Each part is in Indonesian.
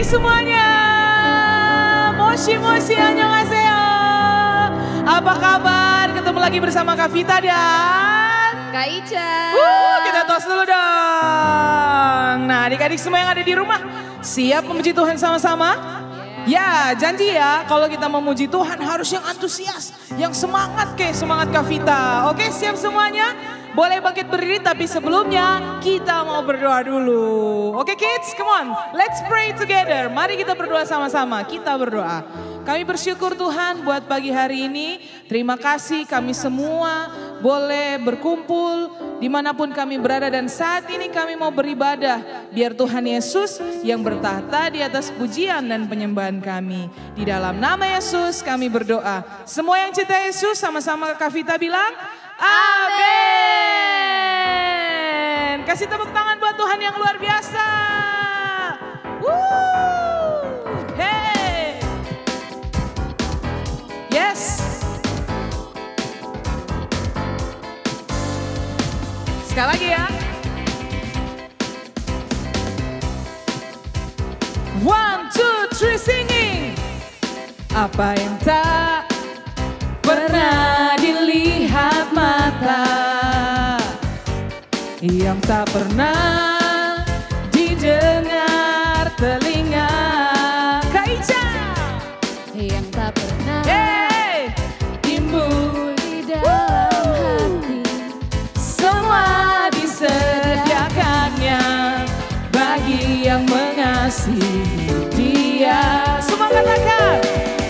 Semuanya, moshi annyeonghaseyo. Apa kabar? Ketemu lagi bersama Kak Vita dan Kak Ica. Kita tos dulu dong. Nah, adik-adik semua yang ada di rumah, siap memuji Tuhan sama-sama? Ya, janji ya, kalau kita memuji Tuhan harus yang antusias, yang semangat kayak semangat Kak Vita. Oke, siap semuanya? Boleh bangkit berdiri, tapi sebelumnya kita mau berdoa dulu. Oke kids, come on, let's pray together. Mari kita berdoa sama-sama, kita berdoa. Kami bersyukur Tuhan buat pagi hari ini. Terima kasih kami semua boleh berkumpul dimanapun kami berada. Dan saat ini kami mau beribadah. Biar Tuhan Yesus yang bertahta di atas pujian dan penyembahan kami. Di dalam nama Yesus kami berdoa. Semua yang cinta Yesus sama-sama Kak Vita bilang, amin. Kasih tepuk tangan buat Tuhan yang luar biasa. Hey. Yes. Sekali lagi ya. 1, 2, 3 singing. Apa yang tak pernah dilihat mata, yang tak pernah didengar telinga. Kak Ica, yang tak pernah timbul di dalam hati, semua disediakannya bagi yang mengasihi Dia. Semua katakan,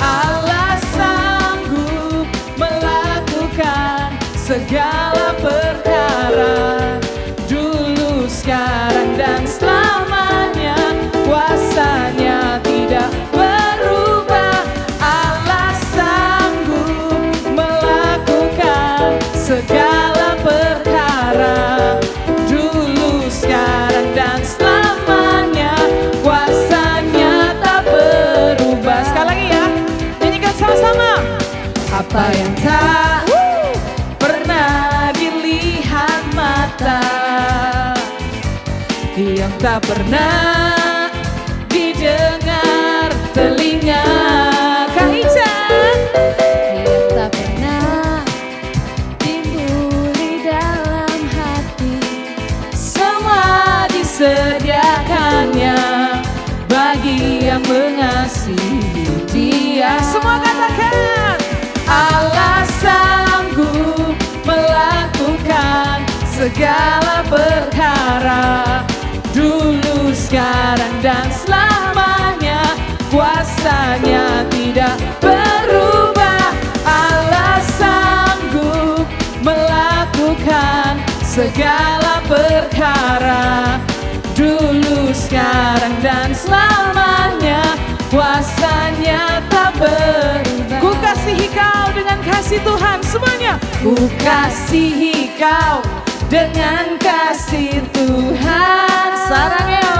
Allah sanggup melakukan segala perkara, dulu, sekarang, dan selamanya. Kuasanya tidak berubah. Allah sanggup melakukan segala perkara, dulu, sekarang, dan selamanya. Kuasanya tak berubah. Sekali lagi ya, nyanyikan sama-sama. Apa yang tak pernah dilihat mata, yang tak pernah didengar telinga. Kak Ica, yang tak pernah timbul di dalam hati, semua disediakannya bagi yang mengasihi Dia. Semua katakan, Allah sanggup melakukan segala perkara, dulu, sekarang, dan selamanya. Kuasanya tidak berubah. Allah sanggup melakukan segala perkara, dulu, sekarang, dan selamanya. Kuasanya tak berubah. Ku kasihi kau dengan kasih Tuhan. Semuanya. Ku kasihi kau dengan kasih Tuhan. Sarangnya.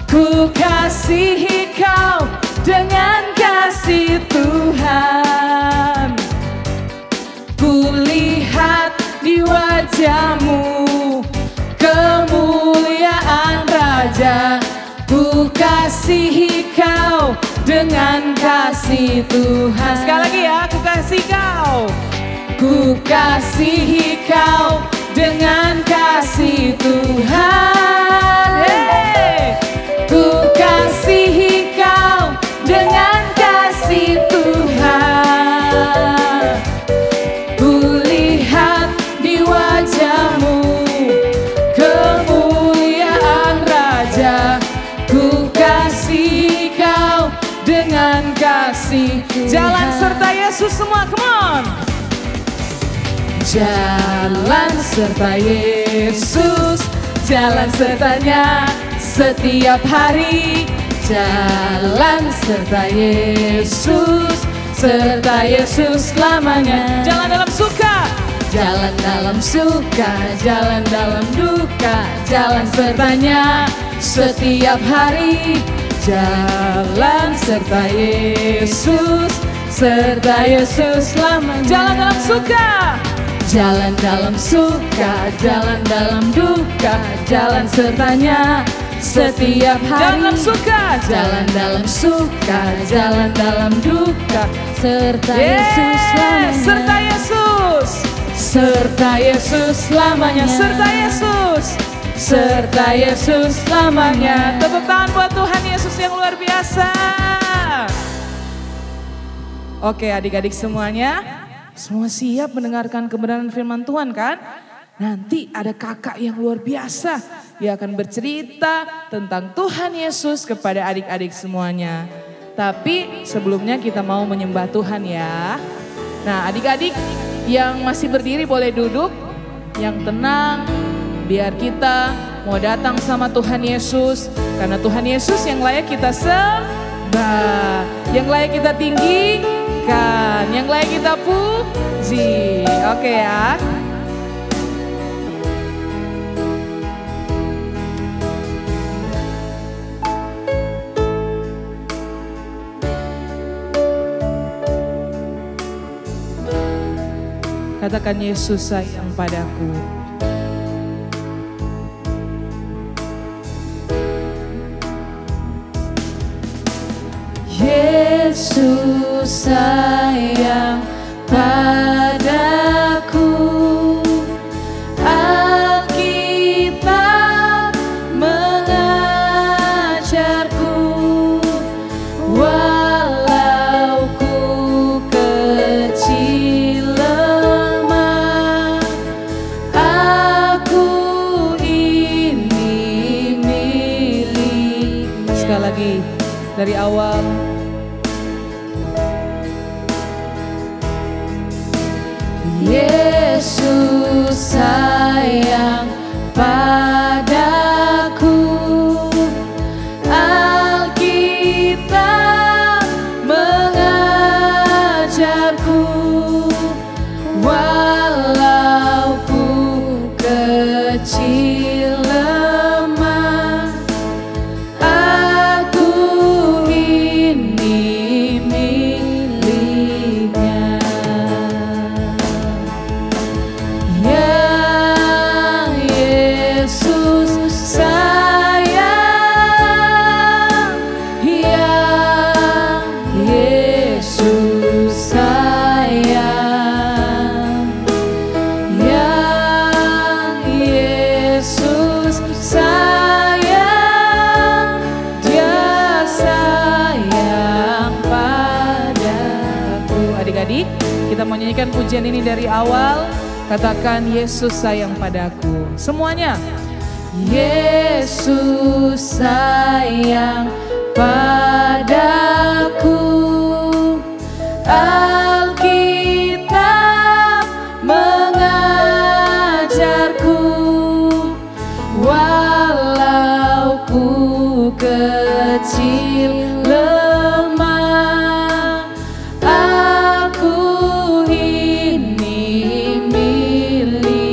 Ku kasihi kau dengan kasih Tuhan. Ku lihat di wajahmu kemuliaan Raja. Ku kasihi kau dengan kasih Tuhan. Sekali lagi ya, ku kasih kau. Ku kasihi kau dengan kasih Tuhan. Hey. Ku kasihi kau dengan kasih Tuhan. Ku lihat di wajahmu kemuliaan Raja. Ku kasihi kau dengan kasih Tuhan. Jalan serta Yesus semua, come on. Jalan serta Yesus, jalan sertanya setiap hari. Jalan serta Yesus, serta Yesus selamanya. Jalan dalam suka, jalan dalam suka, jalan dalam duka. Jalan sertanya setiap hari. jalan serta Yesus lamanya. Jalan dalam suka, jalan dalam suka, jalan dalam duka, jalan sertanya setiap hari. Dalam suka, jalan dalam suka, jalan dalam duka, serta Yesus lamanya. Serta Yesus, serta Yesus lamanya. Serta Yesus, serta Yesus lamanya. Tepuk tangan buat Tuhan Yesus yang luar biasa. Oke adik-adik semuanya, semua siap mendengarkan kebenaran firman Tuhan kan? Nanti ada kakak yang luar biasa yang akan bercerita tentang Tuhan Yesus kepada adik-adik semuanya. Tapi sebelumnya kita mau menyembah Tuhan ya. Nah adik-adik yang masih berdiri boleh duduk, yang tenang. Biar kita mau datang sama Tuhan Yesus. Karena Tuhan Yesus yang layak kita sembah, yang layak kita tinggikan, yang layak kita puji. Oke ya. Katakan Yesus sayang padaku. Yesus sayang padaku. Alkitab mengajarku, walau ku kecil lemah, aku ini milik. Sekali lagi dari awal. Yesus sayang padaku. Alkitab mengajarku, walau ku kecil lemah, aku ini miliknya. Adik-adik, kita mau nyanyikan pujian ini dari awal. Katakan Yesus sayang padaku. Semuanya. Yesus sayang padaku. Alkitab mengajarku, walau ku kecil lemah, aku ini miliknya.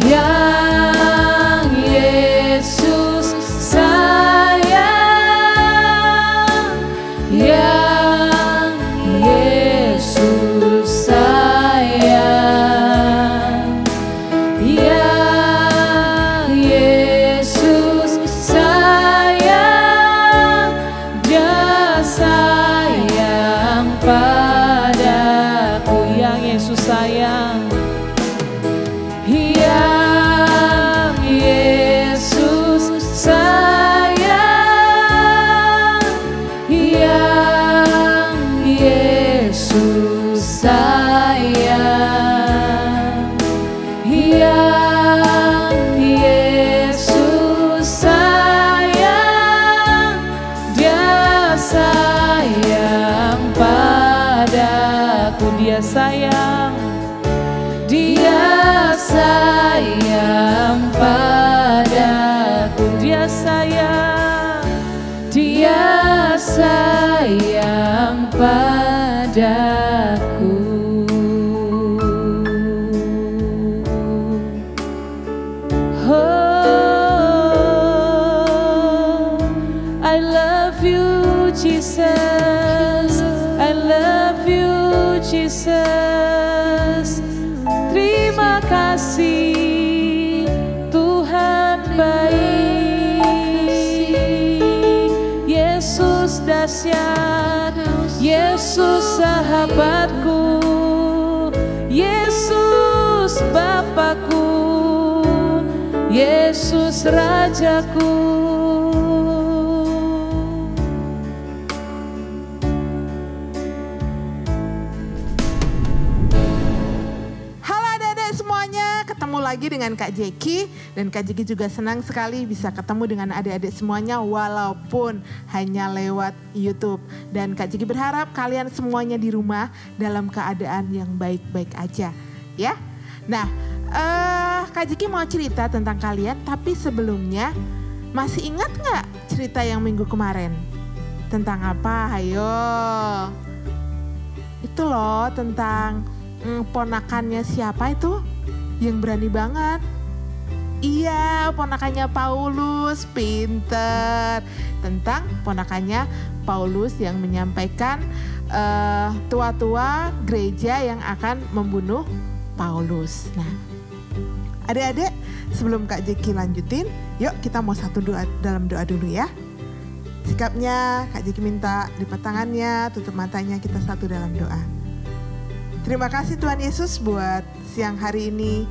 Yang Yesus sayang, yang Yesus sayang, yang Yesus sayang, Dia sayang padaku. Yang Yesus sayang, yang Yesus sayang, yang Yesus sayang, yang Yesus sayang, Dia sayang padaku. Dia sayang, Dia sayang padaku. Dia sayang, Dia sayang padaku. Oh, dahsyat, Yesus sahabatku, Yesus Bapakku, Yesus Rajaku. Ketemu lagi dengan Kak Jeki, dan Kak Jeki juga senang sekali bisa ketemu dengan adik-adik semuanya walaupun hanya lewat YouTube. Dan Kak Jeki berharap kalian semuanya di rumah dalam keadaan yang baik-baik aja ya. Nah, Kak Jeki mau cerita tentang kalian, tapi sebelumnya masih ingat gak cerita yang minggu kemarin? Tentang apa? Ayo. Itu loh tentang ponakannya siapa itu? Yang berani banget. Iya, ponakannya Paulus, pinter. Tentang ponakannya Paulus yang menyampaikan tua-tua gereja yang akan membunuh Paulus. Nah, adik-adik, sebelum Kak Jeki lanjutin, yuk kita mau satu doa dalam doa dulu ya. Sikapnya Kak Jeki minta lipat tangannya, tutup matanya, kita satu dalam doa. Terima kasih Tuhan Yesus buat siang hari ini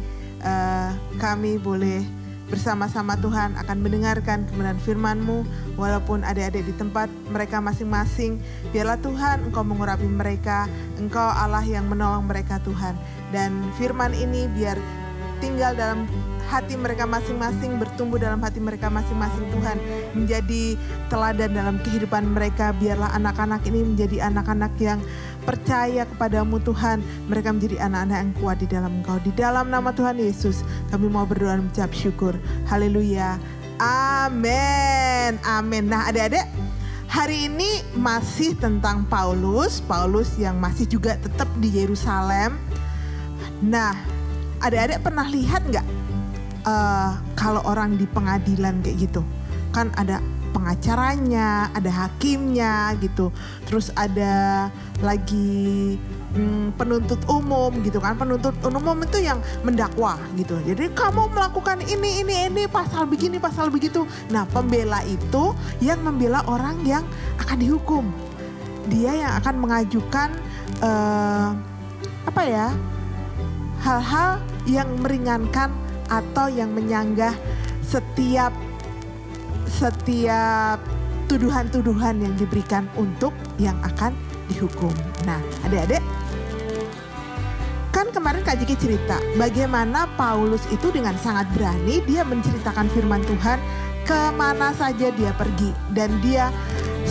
kami boleh bersama-sama Tuhan akan mendengarkan kebenaran firman-Mu. Walaupun adik-adik di tempat mereka masing-masing, biarlah Tuhan Engkau mengurapi mereka, Engkau Allah yang menolong mereka Tuhan. Dan firman ini biar tinggal dalam hati mereka masing-masing, bertumbuh dalam hati mereka masing-masing Tuhan. Menjadi teladan dalam kehidupan mereka. Biarlah anak-anak ini menjadi anak-anak yang percaya kepadamu Tuhan. Mereka menjadi anak-anak yang kuat di dalam Engkau. Di dalam nama Tuhan Yesus kami mau berdoa dan mengucap syukur. Haleluya. Amin. Amin. Nah adik-adik, hari ini masih tentang Paulus. Paulus yang masih juga tetap di Yerusalem. Nah adik-adik pernah lihat gak kalau orang di pengadilan kayak gitu? Kan ada pengacaranya, ada hakimnya gitu. Terus ada lagi penuntut umum gitu kan. Penuntut umum itu yang mendakwa gitu. Jadi kamu melakukan ini pasal begini, pasal begitu. Nah pembela itu yang membela orang yang akan dihukum. Dia yang akan mengajukan hal-hal yang meringankan atau yang menyanggah setiap tuduhan-tuduhan yang diberikan untuk yang akan dihukum. Nah adik-adik, kan kemarin Kak Jeki cerita bagaimana Paulus itu dengan sangat berani dia menceritakan firman Tuhan kemana saja dia pergi. Dan dia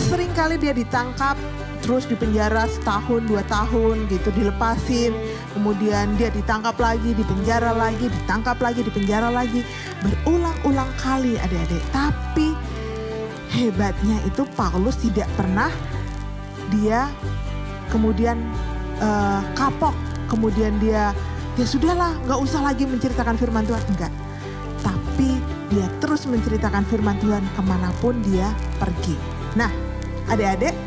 seringkali dia ditangkap, terus dipenjara setahun 2 tahun gitu, dilepasin. Kemudian dia ditangkap lagi, dipenjara lagi, ditangkap lagi, dipenjara lagi. Berulang-ulang kali adik-adik. Tapi hebatnya itu Paulus tidak pernah dia kemudian kapok. Kemudian dia sudahlah gak usah lagi menceritakan firman Tuhan. Enggak. Tapi dia terus menceritakan firman Tuhan kemanapun dia pergi. Nah adik-adik,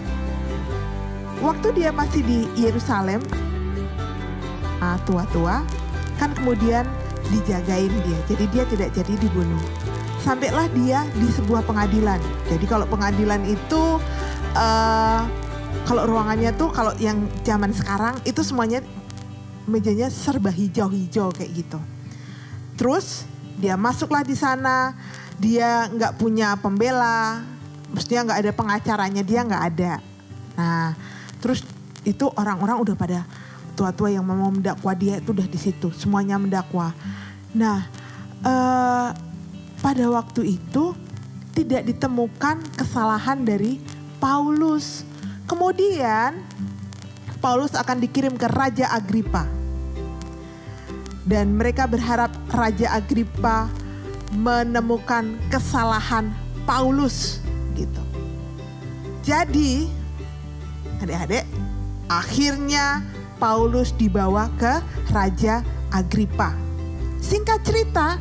waktu dia masih di Yerusalem, tua-tua kan kemudian dijagain dia. Jadi dia tidak jadi dibunuh. Sampailah dia di sebuah pengadilan. Jadi kalau pengadilan itu kalau ruangannya tuh kalau yang zaman sekarang itu semuanya mejanya serba hijau-hijau kayak gitu. Terus dia masuklah di sana. Dia nggak punya pembela, maksudnya nggak ada pengacaranya, dia nggak ada. Nah terus itu orang-orang udah pada tua-tua yang mau mendakwa dia itu udah di situ, semuanya mendakwa. Nah, pada waktu itu tidak ditemukan kesalahan dari Paulus. Kemudian Paulus akan dikirim ke Raja Agripa. Dan mereka berharap Raja Agripa menemukan kesalahan Paulus gitu. Jadi adik-adik, akhirnya Paulus dibawa ke Raja Agripa. Singkat cerita,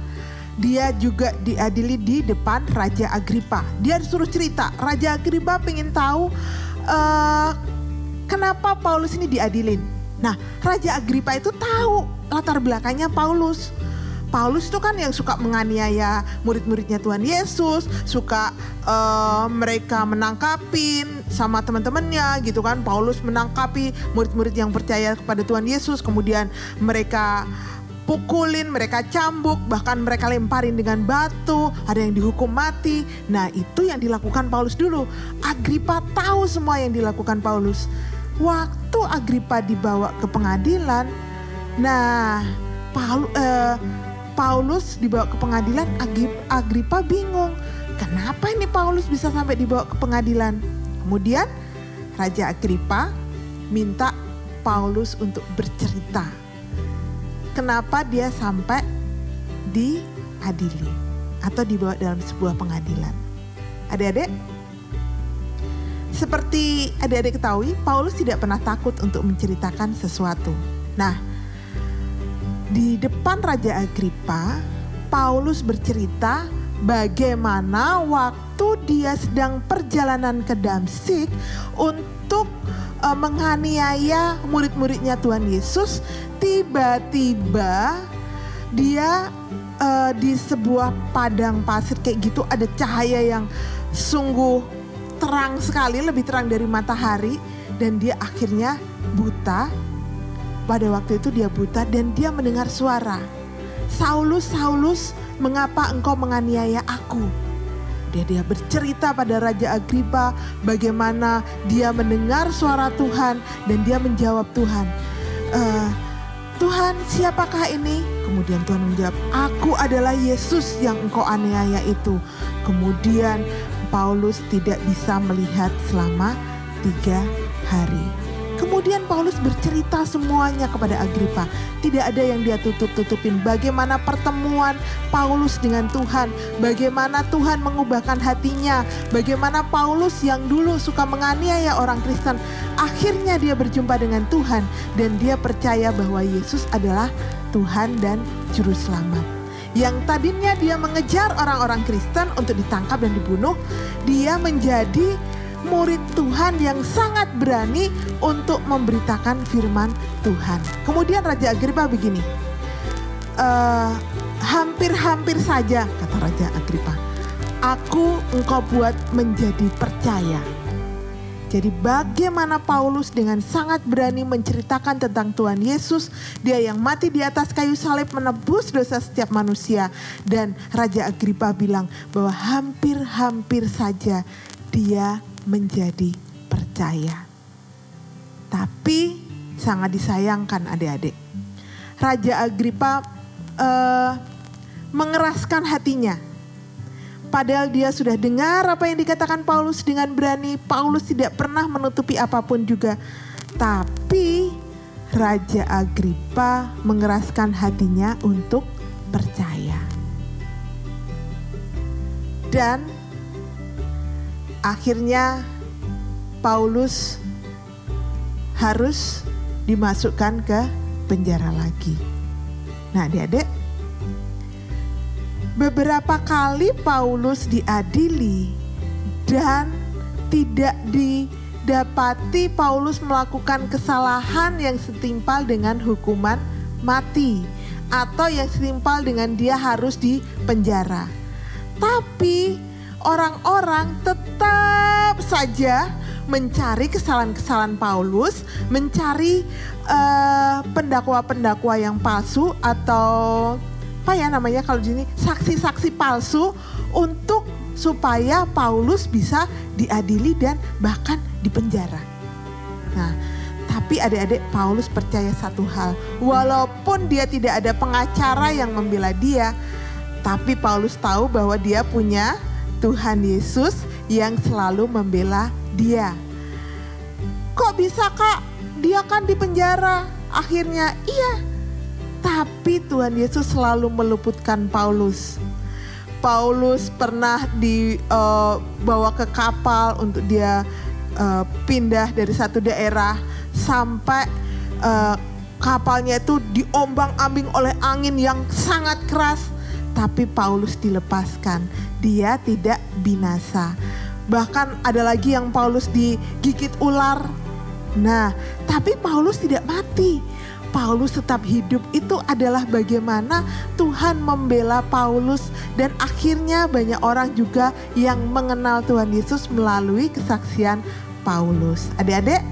dia juga diadili di depan Raja Agripa. Dia disuruh cerita, Raja Agripa pengen tahu kenapa Paulus ini diadilin. Nah, Raja Agripa itu tahu latar belakangnya Paulus. Paulus itu kan yang suka menganiaya murid-muridnya Tuhan Yesus, suka mereka menangkapin sama teman-temannya gitu kan. Paulus menangkapi murid-murid yang percaya kepada Tuhan Yesus, kemudian mereka pukulin, mereka cambuk, bahkan mereka lemparin dengan batu, ada yang dihukum mati. Nah, itu yang dilakukan Paulus dulu. Agripa tahu semua yang dilakukan Paulus. Waktu Agripa dibawa ke pengadilan, nah Paulus dibawa ke pengadilan, Agripa bingung. Kenapa ini Paulus bisa sampai dibawa ke pengadilan? Kemudian Raja Agripa minta Paulus untuk bercerita. Kenapa dia sampai diadili atau dibawa dalam sebuah pengadilan. Adik-adik, seperti adik-adik ketahui, Paulus tidak pernah takut untuk menceritakan sesuatu. Nah, di depan Raja Agripa, Paulus bercerita bagaimana waktu dia sedang perjalanan ke Damsyik untuk menganiaya murid-muridnya Tuhan Yesus. Tiba-tiba dia di sebuah padang pasir kayak gitu, ada cahaya yang sungguh terang sekali, lebih terang dari matahari, dan dia akhirnya buta. Pada waktu itu dia buta dan dia mendengar suara, "Saulus, Saulus, mengapa engkau menganiaya aku?" Dia bercerita pada Raja Agripa bagaimana dia mendengar suara Tuhan dan dia menjawab Tuhan, "Tuhan, siapakah ini?" Kemudian Tuhan menjawab, "Aku adalah Yesus yang engkau aniaya itu." Kemudian Paulus tidak bisa melihat selama 3 hari. Kemudian Paulus bercerita semuanya kepada Agripa. Tidak ada yang dia tutup-tutupin. Bagaimana pertemuan Paulus dengan Tuhan. Bagaimana Tuhan mengubahkan hatinya. Bagaimana Paulus yang dulu suka menganiaya orang Kristen, akhirnya dia berjumpa dengan Tuhan. Dan dia percaya bahwa Yesus adalah Tuhan dan Juru Selamat. Yang tadinya dia mengejar orang-orang Kristen untuk ditangkap dan dibunuh, dia menjadi murid Tuhan yang sangat berani untuk memberitakan firman Tuhan. Kemudian Raja Agripa begini, hampir-hampir saja, kata Raja Agripa, aku engkau buat menjadi percaya. Jadi bagaimana Paulus dengan sangat berani menceritakan tentang Tuhan Yesus, dia yang mati di atas kayu salib menebus dosa setiap manusia. Dan Raja Agripa bilang bahwa hampir-hampir saja dia menjadi percaya. Tapi sangat disayangkan adik-adik, Raja Agripa mengeraskan hatinya. Padahal dia sudah dengar apa yang dikatakan Paulus dengan berani. Paulus tidak pernah menutupi apapun juga. Tapi Raja Agripa mengeraskan hatinya untuk percaya. Dan akhirnya Paulus harus dimasukkan ke penjara lagi. Nah, adik-adik, beberapa kali Paulus diadili dan tidak didapati Paulus melakukan kesalahan yang setimpal dengan hukuman mati atau yang setimpal dengan dia harus dipenjara. Tapi orang-orang tetap saja mencari kesalahan-kesalahan Paulus, mencari pendakwa-pendakwa yang palsu atau apa ya namanya kalau di sini, saksi-saksi palsu untuk supaya Paulus bisa diadili dan bahkan dipenjara. Nah, tapi adik-adik, Paulus percaya satu hal, walaupun dia tidak ada pengacara yang membela dia, tapi Paulus tahu bahwa dia punya Tuhan Yesus yang selalu membela dia. Kok bisa Kak? Dia kan di penjara. Akhirnya iya. Tapi Tuhan Yesus selalu meluputkan Paulus. Paulus pernah dibawa ke kapal untuk dia pindah dari satu daerah sampai kapalnya itu diombang-ambing oleh angin yang sangat keras. Tapi Paulus dilepaskan. Dia tidak binasa. Bahkan ada lagi yang Paulus digigit ular. Nah, tapi Paulus tidak mati. Paulus tetap hidup itu adalah bagaimana Tuhan membela Paulus dan akhirnya banyak orang juga yang mengenal Tuhan Yesus melalui kesaksian Paulus. Adik-adik,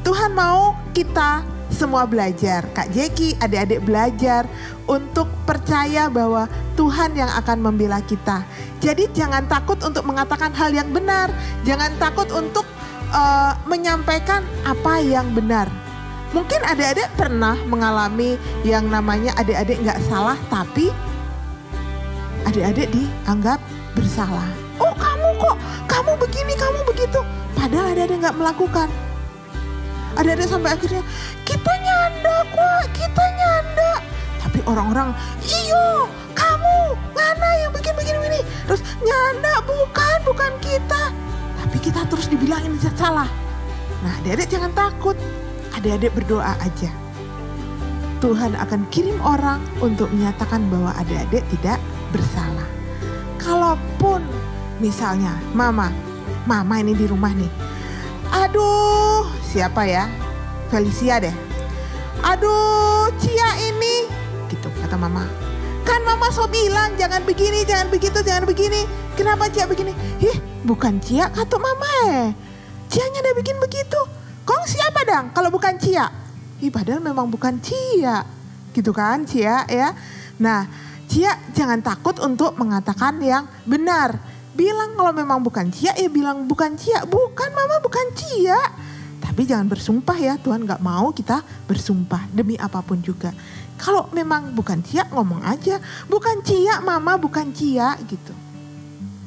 Tuhan mau kita semua belajar. Kak Jeki, adik-adik belajar untuk percaya bahwa Tuhan yang akan membela kita. Jadi jangan takut untuk mengatakan hal yang benar. Jangan takut untuk menyampaikan apa yang benar. Mungkin adik-adik pernah mengalami yang namanya adik-adik nggak salah tapi adik-adik dianggap bersalah. Oh kamu begini, kamu begitu. Padahal adik-adik nggak melakukan. Adik-adik sampai akhirnya kita nyanda kok, kita nyanda. Tapi orang-orang, iyo kamu mana yang begini. Terus nyanda bukan kita. Tapi kita terus dibilangin salah. Nah adik-adik jangan takut. Adik-adik berdoa aja. Tuhan akan kirim orang untuk menyatakan bahwa adik-adik tidak bersalah. Kalaupun misalnya mama ini di rumah nih. Aduh, siapa ya? Felicia deh. Aduh, Cia ini. Gitu kata mama. Kan mama so bilang jangan begini, jangan begitu, jangan begini. Kenapa Cia begini? Bukan Cia kata mama Cianya udah bikin begitu. Kong siapa dang kalau bukan Cia? Padahal memang bukan Cia. Gitu kan Cia ya. Nah Cia jangan takut untuk mengatakan yang benar. Bilang kalau memang bukan Cia ya bilang bukan Cia. Bukan mama bukan Cia. Tapi jangan bersumpah ya. Tuhan gak mau kita bersumpah demi apapun juga. Kalau memang bukan Cia ngomong aja. Bukan Cia mama bukan Cia gitu.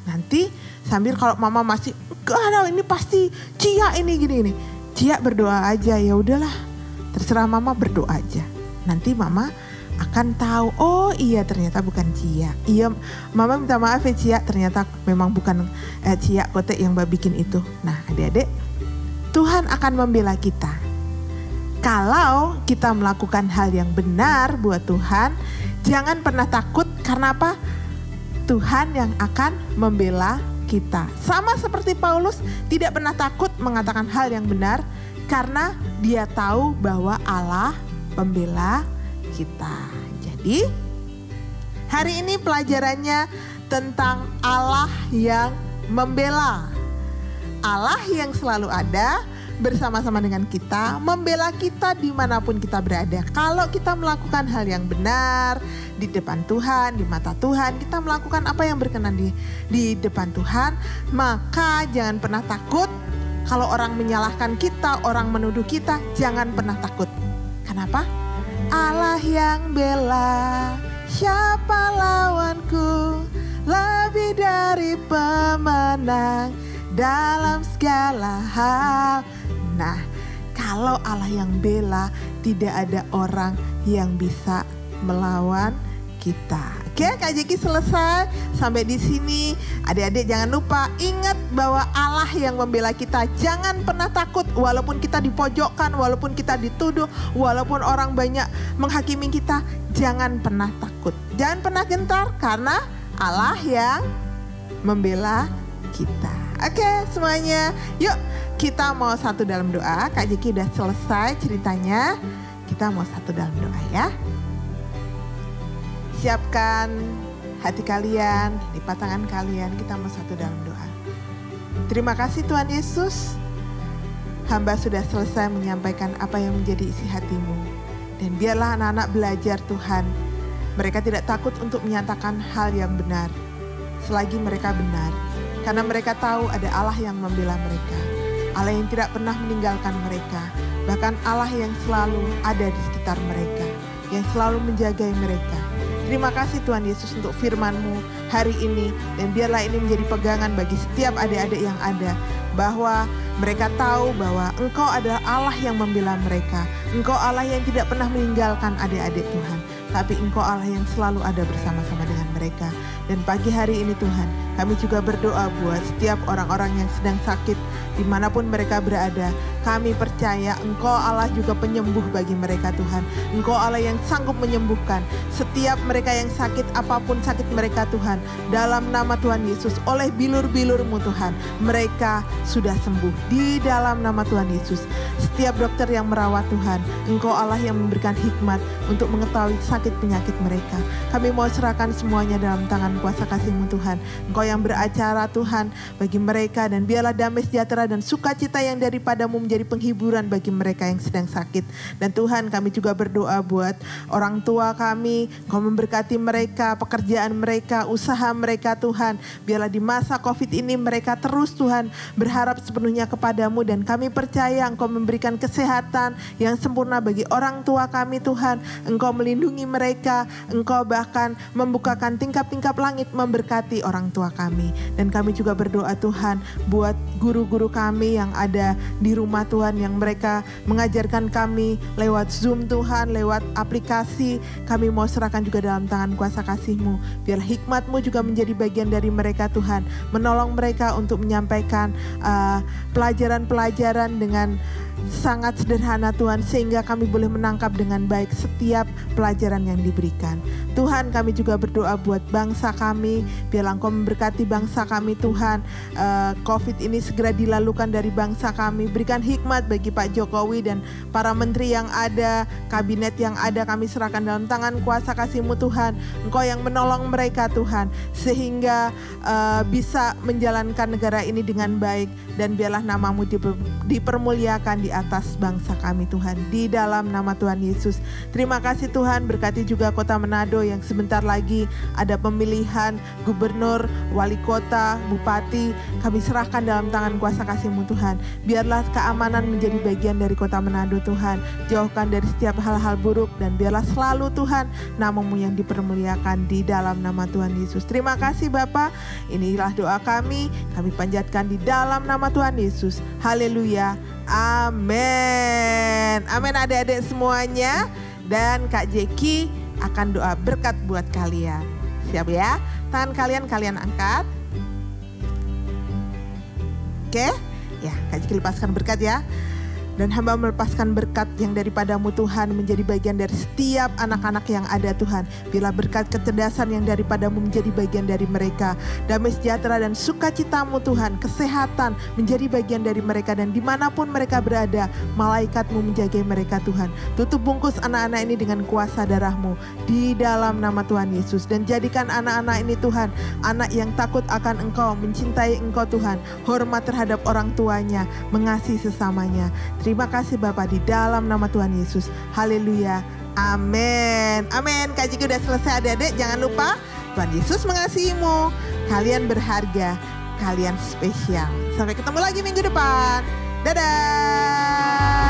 Nanti sambil kalau mama masih enggak ini pasti Cia ini gini. Cia berdoa aja, ya udahlah terserah mama berdoa aja. Nanti mama akan tahu, oh iya ternyata bukan Cia. Iya mama minta maaf ya Cia, ternyata memang bukan Cia kotek yang bikin itu. Nah adik-adik, Tuhan akan membela kita. Kalau kita melakukan hal yang benar buat Tuhan, jangan pernah takut karena apa? Tuhan yang akan membela kita. Sama seperti Paulus tidak pernah takut mengatakan hal yang benar karena dia tahu bahwa Allah pembela kita. Jadi hari ini pelajarannya tentang Allah yang membela. Allah yang selalu ada bersama-sama dengan kita, membela kita dimanapun kita berada. Kalau kita melakukan hal yang benar di depan Tuhan, di mata Tuhan, kita melakukan apa yang berkenan di depan Tuhan, maka jangan pernah takut. Kalau orang menyalahkan kita, orang menuduh kita, jangan pernah takut. Kenapa? Allah yang bela, siapa lawanku? Lebih dari pemenang dalam segala hal. Nah, kalau Allah yang bela, tidak ada orang yang bisa melawan kita. Oke, Kak Jeki selesai sampai di sini. Adik-adik jangan lupa ingat bahwa Allah yang membela kita. Jangan pernah takut walaupun kita dipojokkan, walaupun kita dituduh, walaupun orang banyak menghakimi kita. Jangan pernah takut. Jangan pernah gentar karena Allah yang membela kita. Oke, semuanya. Yuk kita mau satu dalam doa. Kak Jeki udah selesai ceritanya. Kita mau satu dalam doa ya. Siapkan hati kalian, lipat tangan kalian, kita mau satu dalam doa. Terima kasih Tuhan Yesus, hamba sudah selesai menyampaikan apa yang menjadi isi hatimu. Dan biarlah anak-anak belajar Tuhan, mereka tidak takut untuk menyatakan hal yang benar, selagi mereka benar. Karena mereka tahu ada Allah yang membela mereka, Allah yang tidak pernah meninggalkan mereka, bahkan Allah yang selalu ada di sekitar mereka, yang selalu menjaga mereka. Terima kasih Tuhan Yesus untuk firman-Mu hari ini. Dan biarlah ini menjadi pegangan bagi setiap adik-adik yang ada. Bahwa mereka tahu bahwa Engkau adalah Allah yang membela mereka. Engkau Allah yang tidak pernah meninggalkan adik-adik Tuhan. Tapi Engkau Allah yang selalu ada bersama-sama dengan mereka. Dan pagi hari ini Tuhan, Kami juga berdoa buat setiap orang-orang yang sedang sakit dimanapun mereka berada. Kami percaya Engkau Allah juga penyembuh bagi mereka Tuhan. Engkau Allah yang sanggup menyembuhkan setiap mereka yang sakit, apapun sakit mereka Tuhan. Dalam nama Tuhan Yesus, oleh bilur-bilur-Mu Tuhan, mereka sudah sembuh. Di dalam nama Tuhan Yesus, setiap dokter yang merawat Tuhan, Engkau Allah yang memberikan hikmat untuk mengetahui sakit penyakit mereka. Kami mau serahkan semuanya dalam tangan kuasa kasih-Mu Tuhan. Engkau yang beracara Tuhan bagi mereka, dan biarlah damai sejahtera dan sukacita yang daripada-Mu menjadi penghiburan bagi mereka yang sedang sakit. Dan Tuhan, kami juga berdoa buat orang tua kami, Engkau memberkati mereka, pekerjaan mereka, usaha mereka Tuhan. Biarlah di masa COVID ini mereka terus Tuhan berharap sepenuhnya kepada-Mu, dan kami percaya Engkau memberikan kesehatan yang sempurna bagi orang tua kami Tuhan. Engkau melindungi mereka, Engkau bahkan membukakan tingkap-tingkap langit memberkati orang tua kami. Dan kami juga berdoa Tuhan buat guru-guru kami yang ada di rumah Tuhan, yang mereka mengajarkan kami lewat Zoom Tuhan, lewat aplikasi. Kami mau serahkan juga dalam tangan kuasa kasih-Mu. Biar hikmat-Mu juga menjadi bagian dari mereka Tuhan, menolong mereka untuk menyampaikan pelajaran-pelajaran dengan sangat sederhana Tuhan, sehingga kami boleh menangkap dengan baik setiap pelajaran yang diberikan. Tuhan, kami juga berdoa buat bangsa kami, biarlah Engkau memberkati bangsa kami Tuhan. COVID ini segera dilalukan dari bangsa kami. Berikan hikmat bagi Pak Jokowi dan para menteri yang ada, kabinet yang ada, kami serahkan dalam tangan kuasa kasih-Mu Tuhan. Engkau yang menolong mereka Tuhan, sehingga bisa menjalankan negara ini dengan baik, dan biarlah nama-Mu dipermuliakan di atas bangsa kami Tuhan, di dalam nama Tuhan Yesus. Terima kasih Tuhan, berkati juga kota Manado yang sebentar lagi ada pemilihan gubernur, wali kota, bupati. Kami serahkan dalam tangan kuasa kasih-Mu Tuhan. Biarlah keamanan menjadi bagian dari kota Manado Tuhan. Jauhkan dari setiap hal-hal buruk, dan biarlah selalu Tuhan nama-Mu yang dipermuliakan di dalam nama Tuhan Yesus. Terima kasih Bapa. Inilah doa kami panjatkan di dalam nama Tuhan Yesus. Haleluya. Amin. Amin adik-adik semuanya. Dan Kak Jeki akan doa berkat buat kalian. Siap ya? Tangan kalian angkat. Oke? Ya, Kak Jeki lepaskan berkat ya. Dan hamba melepaskan berkat yang daripada-Mu Tuhan menjadi bagian dari setiap anak-anak yang ada Tuhan. Bila berkat kecerdasan yang daripada-Mu menjadi bagian dari mereka. Damai sejahtera dan sukacita-Mu Tuhan, kesehatan menjadi bagian dari mereka. Dan dimanapun mereka berada, malaikat-Mu menjaga mereka Tuhan. Tutup bungkus anak-anak ini dengan kuasa darah-Mu di dalam nama Tuhan Yesus. Dan jadikan anak-anak ini Tuhan, anak yang takut akan Engkau, mencintai Engkau Tuhan, hormat terhadap orang tuanya, mengasihi sesamanya. Terima kasih Bapa di dalam nama Tuhan Yesus. Haleluya. Amin. Amin. Kak Jiki udah selesai adik-adik. Jangan lupa Tuhan Yesus mengasihimu. Kalian berharga. Kalian spesial. Sampai ketemu lagi minggu depan. Dadah.